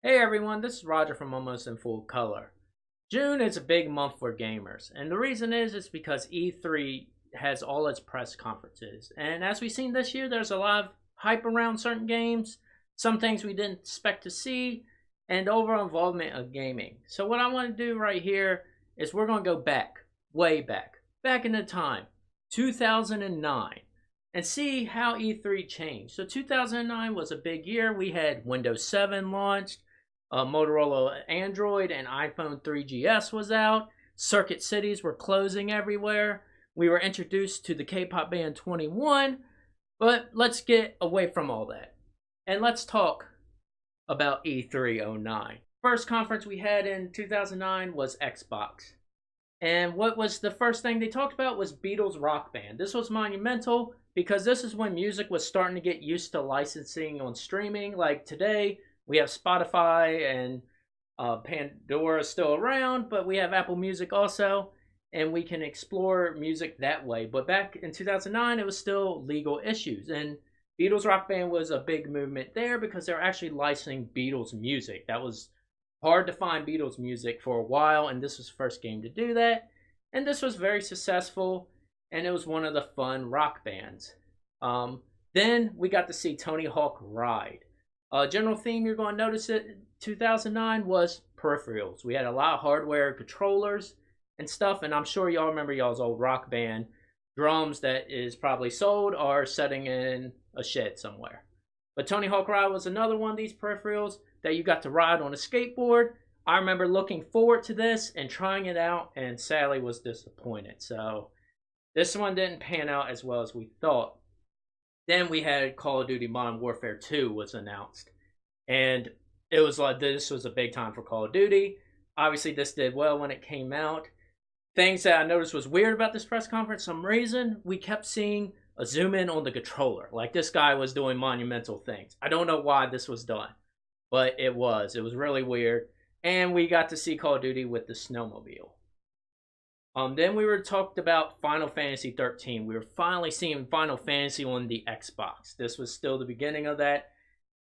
Hey everyone, this is Roger from Almost in Full Color. June is a big month for gamers, and the reason is because E3 has all its press conferences. And as we've seen this year, there's a lot of hype around certain games, some things we didn't expect to see, and overall involvement of gaming. So what I want to do right here is we're going to go back, way back in the time, 2009, and see how E3 changed. So 2009 was a big year. We had Windows 7 launched. Motorola Android and iPhone 3GS was out. Circuit cities were closing everywhere. We were introduced to the K-pop band 21. But let's get away from all that. And let's talk about E309. First conference we had in 2009 was Xbox. And what was the first thing they talked about was Beatles Rock Band. This was monumental because this is when music was starting to get used to licensing on streaming. Like today, we have Spotify and Pandora still around, but we have Apple Music also, and we can explore music that way. But back in 2009, it was still legal issues, and Beatles Rock Band was a big movement there because they're actually licensing Beatles music. That was hard to find Beatles music for a while, and this was the first game to do that. And this was very successful, and it was one of the fun rock bands. Then we got to see Tony Hawk Ride. General theme you're going to notice it 2009 was peripherals. We had a lot of hardware controllers and stuff, and I'm sure y'all remember y'all's old Rock Band drums that is probably sold or sitting in a shed somewhere. But Tony Hawk Ride was another one of these peripherals that you got to ride on a skateboard. I remember looking forward to this and trying it out, and sadly was disappointed. So this one didn't pan out as well as we thought. Then we had Call of Duty Modern Warfare 2 was announced. And it was like this was a big time for Call of Duty. Obviously, this did well when it came out. Things that I noticed was weird about this press conference, some reason, we kept seeing a zoom in on the controller. Like this guy was doing monumental things. I don't know why this was done, but it was. It was really weird. And we got to see Call of Duty with the snowmobile. Then we were talked about Final Fantasy 13. We were finally seeing Final Fantasy on the Xbox. This was still the beginning of that,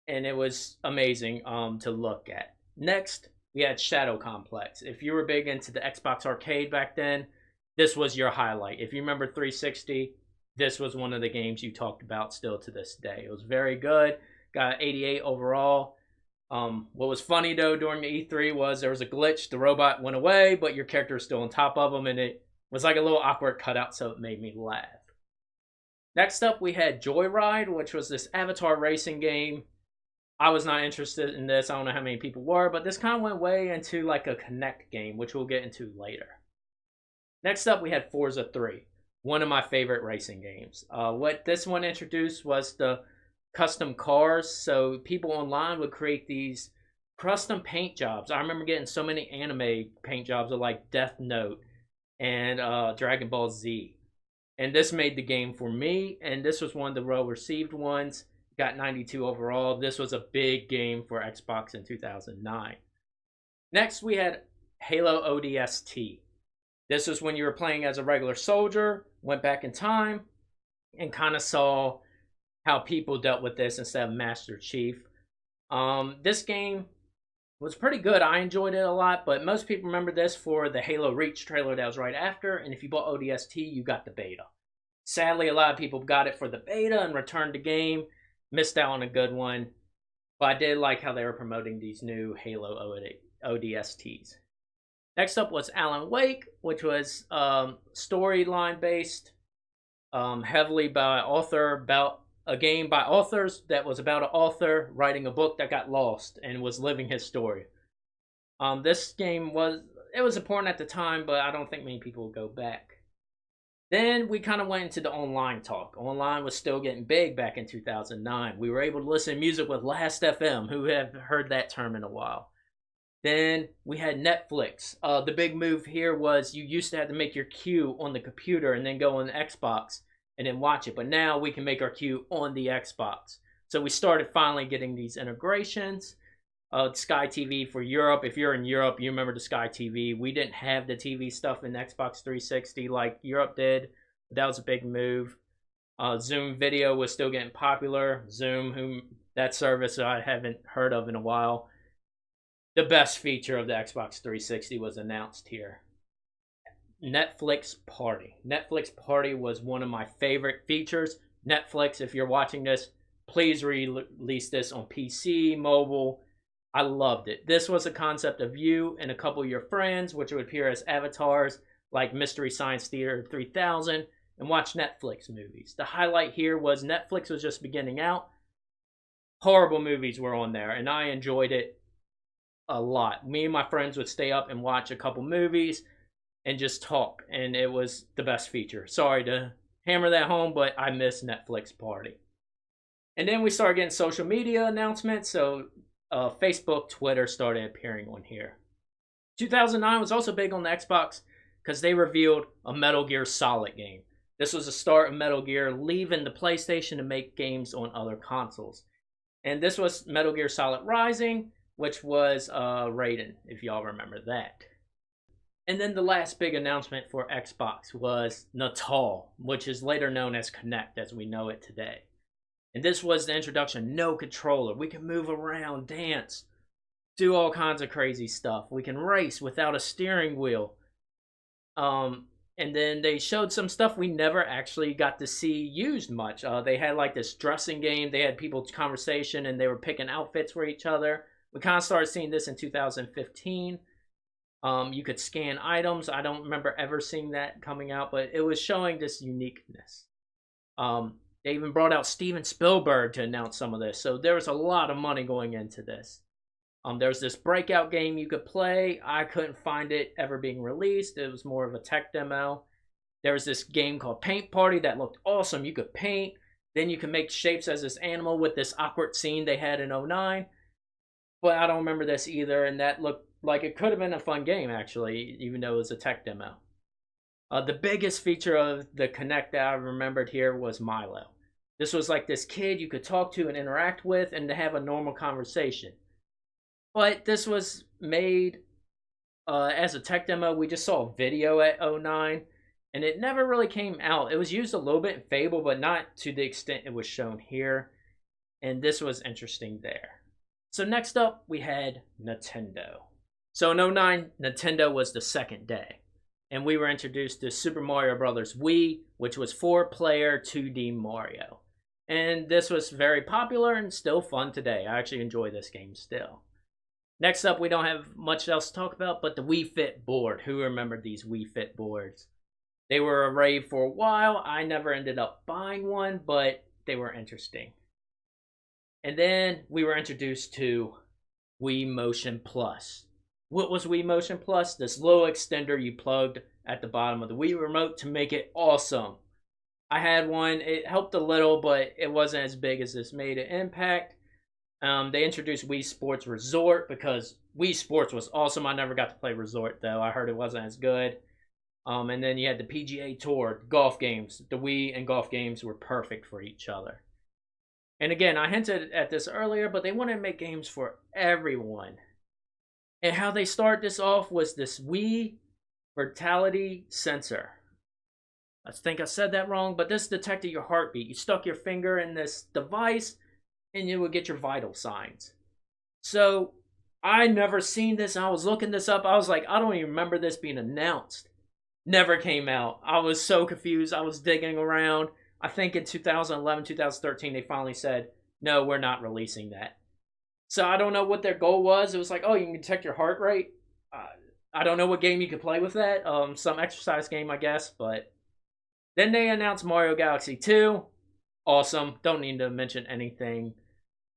and it was amazing to look at. Next, we had Shadow Complex. If you were big into the Xbox Arcade back then, this was your highlight. If you remember 360, this was one of the games you talked about still to this day. It was very good. Got 88 overall. What was funny though during the E3 was there was a glitch. The robot went away, but your character was still on top of him, and it was like a little awkward cutout, so it made me laugh. Next up, we had Joyride, which was this avatar racing game. I was not interested in this. I don't know how many people were, but this kind of went way into like a Connect game, which we'll get into later. Next up, we had Forza 3, one of my favorite racing games. What this one introduced was the custom cars, so people online would create these custom paint jobs. I remember getting so many anime paint jobs of like Death Note and Dragon Ball Z, and this made the game for me, and this was one of the well received ones. Got 92 overall. This was a big game for Xbox in 2009. Next, we had Halo ODST. This was when you were playing as a regular soldier, went back in time, and kind of saw how people dealt with this instead of Master Chief. This game was pretty good. I enjoyed it a lot, but most people remember this for the Halo Reach trailer that was right after, and if you bought ODST, you got the beta. Sadly, a lot of people got it for the beta and returned the game. Missed out on a good one, but I did like how they were promoting these new Halo ODSTs. Next up was Alan Wake, which was storyline based, heavily by author, about a game by authors that was about an author writing a book that got lost and was living his story. This game was important at the time, but I don't think many people will go back. Then we kind of went into the online talk. Online was still getting big back in 2009. We were able to listen to music with Last.fm, who have heard that term in a while. Then we had Netflix. The big move here was you used to have to make your queue on the computer and then go on the Xbox and then watch it. But now we can make our queue on the Xbox. So we started finally getting these integrations. Sky TV for Europe. If you're in Europe, you remember the Sky TV. We didn't have the TV stuff in Xbox 360 like Europe did. But that was a big move. Zoom Video was still getting popular. Zoom, that service I haven't heard of in a while. The best feature of the Xbox 360 was announced here. Netflix Party. Netflix Party was one of my favorite features. Netflix, if you're watching this, please release this on PC, mobile. I loved it. This was a concept of you and a couple of your friends, which would appear as avatars like Mystery Science Theater 3000, and watch Netflix movies. The highlight here was Netflix was just beginning out. Horrible movies were on there, and I enjoyed it a lot. Me and my friends would stay up and watch a couple movies and just talk, and it was the best feature. Sorry to hammer that home, but I miss Netflix Party. And then we started getting social media announcements, so Facebook, Twitter started appearing on here. 2009 was also big on the Xbox because they revealed a Metal Gear Solid game. This was the start of Metal Gear leaving the PlayStation to make games on other consoles. And this was Metal Gear Solid Rising, which was Raiden, if y'all remember that. And then the last big announcement for Xbox was Natal, which is later known as Kinect as we know it today. And this was the introduction, no controller. We can move around, dance, do all kinds of crazy stuff. We can race without a steering wheel. And then they showed some stuff we never actually got to see used much. They had like this dressing game. They had people's conversation and they were picking outfits for each other. We kind of started seeing this in 2015. You could scan items. I don't remember ever seeing that coming out, but it was showing this uniqueness. They even brought out Steven Spielberg to announce some of this. So there was a lot of money going into this. There's this breakout game you could play. I couldn't find it ever being released. It was more of a tech demo. There was this game called Paint Party that looked awesome. You could paint. Then you could make shapes as this animal with this awkward scene they had in 2009. But I don't remember this either. And that looked like it could have been a fun game, actually, even though it was a tech demo. The biggest feature of the Kinect that I remembered here was Milo. This was like this kid you could talk to and interact with and to have a normal conversation. But this was made as a tech demo. We just saw a video at 2009, and it never really came out. It was used a little bit in Fable, but not to the extent it was shown here. And this was interesting there. So next up, we had Nintendo. So in 2009, Nintendo was the second day. And we were introduced to Super Mario Bros. Wii, which was 4-player 2D Mario. And this was very popular and still fun today. I actually enjoy this game still. Next up, we don't have much else to talk about, but the Wii Fit board. Who remembered these Wii Fit boards? They were a rave for a while. I never ended up buying one, but they were interesting. And then we were introduced to Wii Motion Plus. What was Wii Motion Plus? This little extender you plugged at the bottom of the Wii remote to make it awesome. I had one. It helped a little, but it wasn't as big as this made an impact. They introduced Wii Sports Resort because Wii Sports was awesome. I never got to play Resort, though. I heard it wasn't as good. And then you had the PGA Tour, golf games. The Wii and golf games were perfect for each other. And again, I hinted at this earlier, but they wanted to make games for everyone. And how they started this off was this Wii Vitality Sensor. I think I said that wrong, but this detected your heartbeat. You stuck your finger in this device, and you would get your vital signs. So, I never seen this, and I was looking this up. I was like, I don't even remember this being announced. Never came out. I was so confused. I was digging around. I think in 2011, 2013, they finally said, no, we're not releasing that. So I don't know what their goal was. It was like, oh, you can detect your heart rate. I don't know what game you could play with that. Some exercise game, I guess. But then they announced Mario Galaxy 2. Awesome. Don't need to mention anything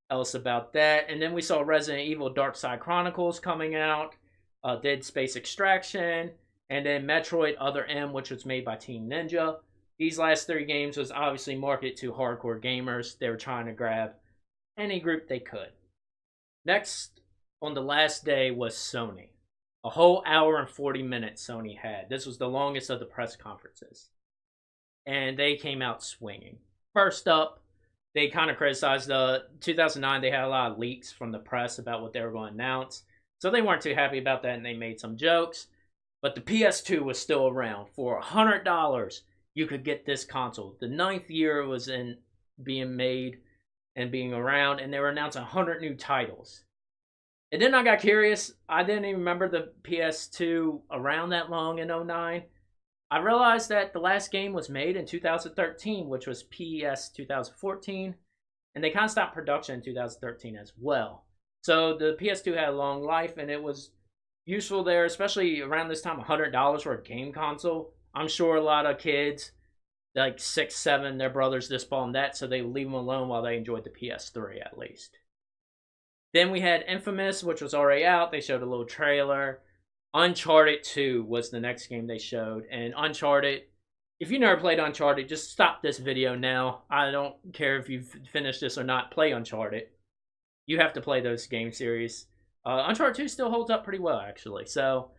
else about that. And then we saw Resident Evil Dark Side Chronicles coming out. Dead Space Extraction. And then Metroid Other M, which was made by Team Ninja. These last 3 games was obviously marketed to hardcore gamers. They were trying to grab any group they could. Next, on the last day, was Sony. A whole hour and 40 minutes Sony had. This was the longest of the press conferences. And they came out swinging. First up, they kind of criticized 2009. They had a lot of leaks from the press about what they were going to announce. So they weren't too happy about that, and they made some jokes. But the PS2 was still around. For $100, you could get this console. The 9th year it was in being made and being around, and they were announcing 100 new titles. And then I got curious. I didn't even remember the PS2 around that long in '09. I realized that the last game was made in 2013, which was PES 2014, and they kind of stopped production in 2013 as well. So the PS2 had a long life, and it was useful there, especially around this time. $100 for a game console. I'm sure a lot of kids, like 6, 7, their brothers just bought them that, so they leave them alone while they enjoyed the PS3 at least. Then we had Infamous, which was already out. They showed a little trailer. Uncharted 2 was the next game they showed. And Uncharted, if you never played Uncharted, just stop this video now. I don't care if you've finished this or not. Play Uncharted. You have to play those game series. Uncharted 2 still holds up pretty well, actually. So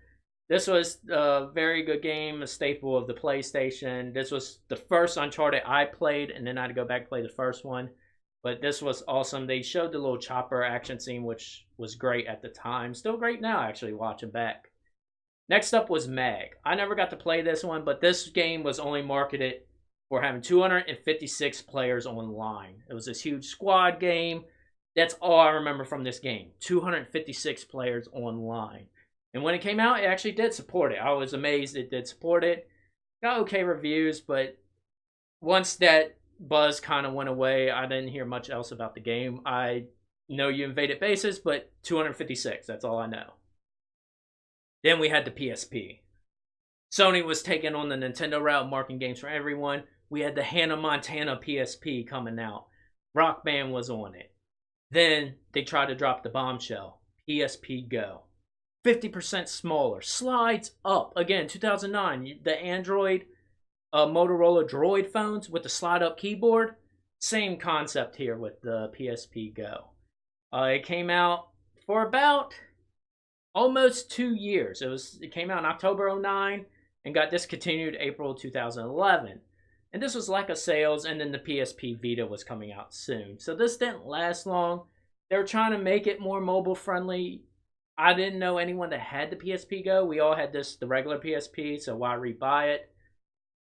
this was a very good game, a staple of the PlayStation. This was the first Uncharted I played, and then I had to go back and play the first one. But this was awesome. They showed the little chopper action scene, which was great at the time. Still great now, actually, watching back. Next up was Mag. I never got to play this one, but this game was only marketed for having 256 players online. It was this huge squad game. That's all I remember from this game. 256 players online. And when it came out, it actually did support it. I was amazed it did support it. Got okay reviews, but once that buzz kind of went away, I didn't hear much else about the game. I know you invaded bases, but 256, that's all I know. Then we had the PSP. Sony was taking on the Nintendo route, marking games for everyone. We had the Hannah Montana PSP coming out. Rock Band was on it. Then they tried to drop the bombshell, PSP Go. 50% smaller, slides up. Again, 2009, the Android Motorola Droid phones with the slide-up keyboard. Same concept here with the PSP Go. It came out for about almost 2 years. It came out in October '09 and got discontinued April 2011. And this was lack of sales, and then the PSP Vita was coming out soon. So this didn't last long. They were trying to make it more mobile friendly. I didn't know anyone that had the PSP Go. We all had the regular PSP, so why rebuy it?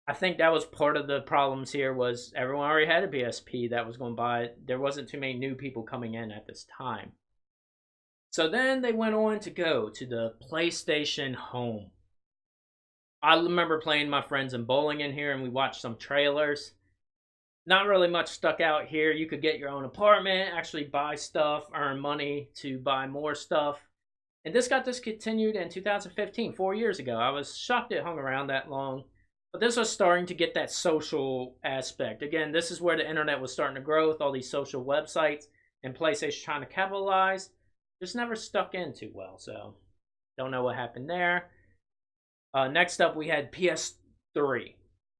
I think that was part of the problems here, was everyone already had a PSP that was going to buy it. There wasn't too many new people coming in at this time. So then they went on to go to the PlayStation Home. I remember playing my friends and bowling in here, and we watched some trailers. Not really much stuck out here. You could get your own apartment, actually buy stuff, earn money to buy more stuff. And this got discontinued in 2015, 4 years ago. I was shocked it hung around that long. But this was starting to get that social aspect. Again, this is where the internet was starting to grow with all these social websites, and PlayStation trying to capitalize. Just never stuck in too well, so don't know what happened there. Next up, we had PS3.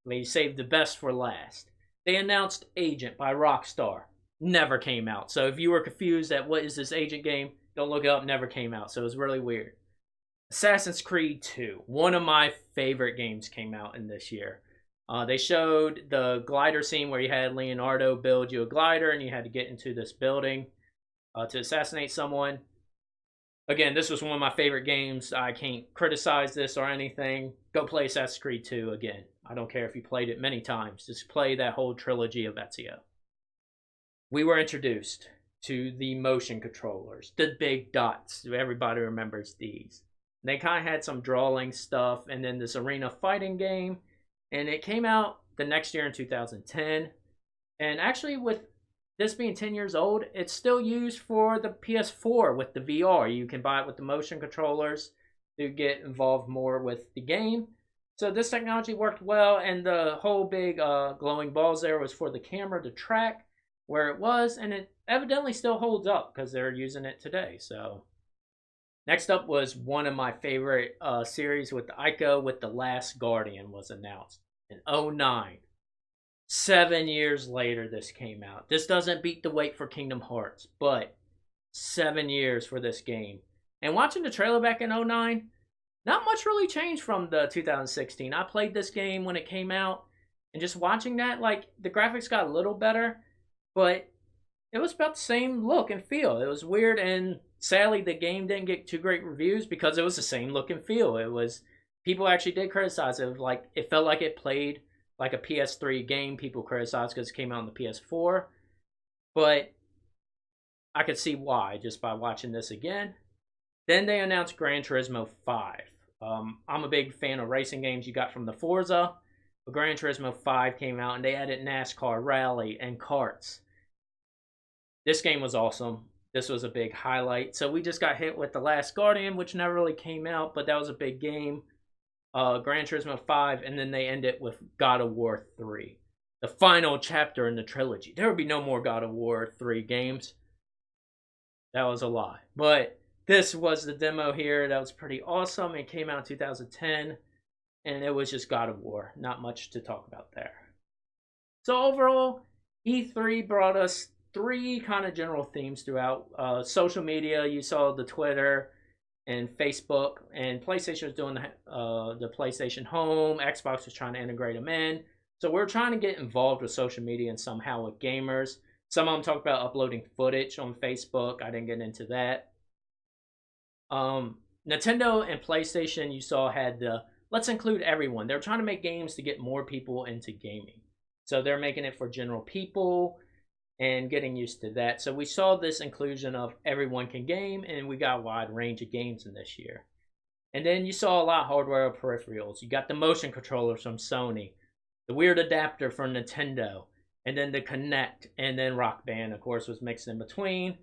They saved the best for last. They announced Agent by Rockstar. Never came out. So if you were confused at what is this Agent game, don't look it up. Never came out. So it was really weird. Assassin's Creed 2. One of my favorite games came out in this year. They showed the glider scene where you had Leonardo build you a glider and you had to get into this building to assassinate someone. Again, this was one of my favorite games. I can't criticize this or anything. Go play Assassin's Creed 2 again. I don't care if you played it many times. Just play that whole trilogy of Ezio. We were introduced to the motion controllers, the big dots. Everybody remembers these. They kind of had some drawing stuff, and then this arena fighting game. And it came out the next year in 2010. And actually, with this being 10 years old, it's still used for the PS4 with the VR. You can buy it with the motion controllers to get involved more with the game. So this technology worked well, and the whole big glowing balls there was for the camera to track where it was, and it evidently still holds up because they're using it today. So next up was one of my favorite series with the Ico, with The Last Guardian was announced in '09. 7 years later, this came out. This doesn't beat the wait for Kingdom Hearts, but 7 years for this game. And watching the trailer back in '09, not much really changed from the 2016. I played this game when it came out, and just watching that, like, the graphics got a little better, but it was about the same look and feel. It was weird, and sadly, the game didn't get too great reviews because it was the same look and feel. It was, people actually did criticize it. Like, it felt like it played like a PS3 game. People criticized because it came out on the PS4. But I could see why just by watching this again. Then they announced Gran Turismo 5. I'm a big fan of racing games you got from the Forza. But Gran Turismo 5 came out and they added NASCAR Rally and karts. This game was awesome. This was a big highlight. So we just got hit with The Last Guardian, which never really came out, but that was a big game. Gran Turismo 5, and then they end it with God of War 3. The final chapter in the trilogy. There will be no more God of War 3 games. That was a lie. But this was the demo here. That was pretty awesome. It came out in 2010, and it was just God of War. Not much to talk about there. So overall, E3 brought us 3 kind of general themes throughout. Social media, you saw the Twitter and Facebook, and PlayStation was doing the PlayStation Home. Xbox was trying to integrate them in. So we're trying to get involved with social media and somehow with gamers. Some of them talk about uploading footage on Facebook. I didn't get into that. Nintendo and PlayStation, you saw, had the let's include everyone. They're trying to make games to get more people into gaming. So they're making it for general people and getting used to that. So we saw this inclusion of everyone can game, and we got a wide range of games in this year. And then you saw a lot of hardware peripherals. You got the motion controllers from Sony, the weird adapter from Nintendo, and then the Kinect, and then Rock Band, of course, was mixed in between.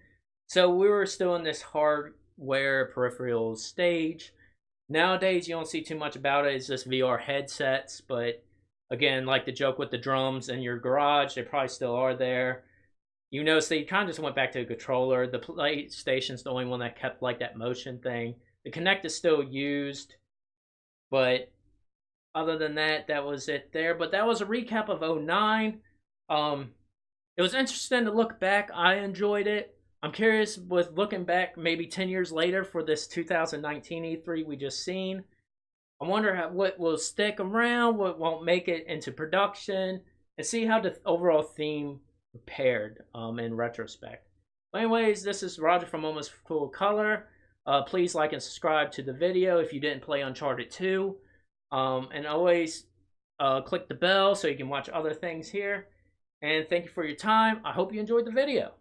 So we were still in this hardware peripherals stage. Nowadays, you don't see too much about it. It's just VR headsets, but again, like the joke with the drums in your garage, they probably still are there. You notice they kind of just went back to the controller. The PlayStation's the only one that kept like that motion thing. The Kinect is still used, but other than that, that was it there. But that was a recap of 09. It was interesting to look back. I enjoyed it. I'm curious with looking back maybe 10 years later for this 2019 E3 we just seen. I wonder what will stick around, what won't make it into production, and see how the overall theme prepared in retrospect. But anyways, this is Roger from Almost Full Color. Please like and subscribe to the video if you didn't play Uncharted 2. And always click the bell so you can watch other things here. And thank you for your time. I hope you enjoyed the video.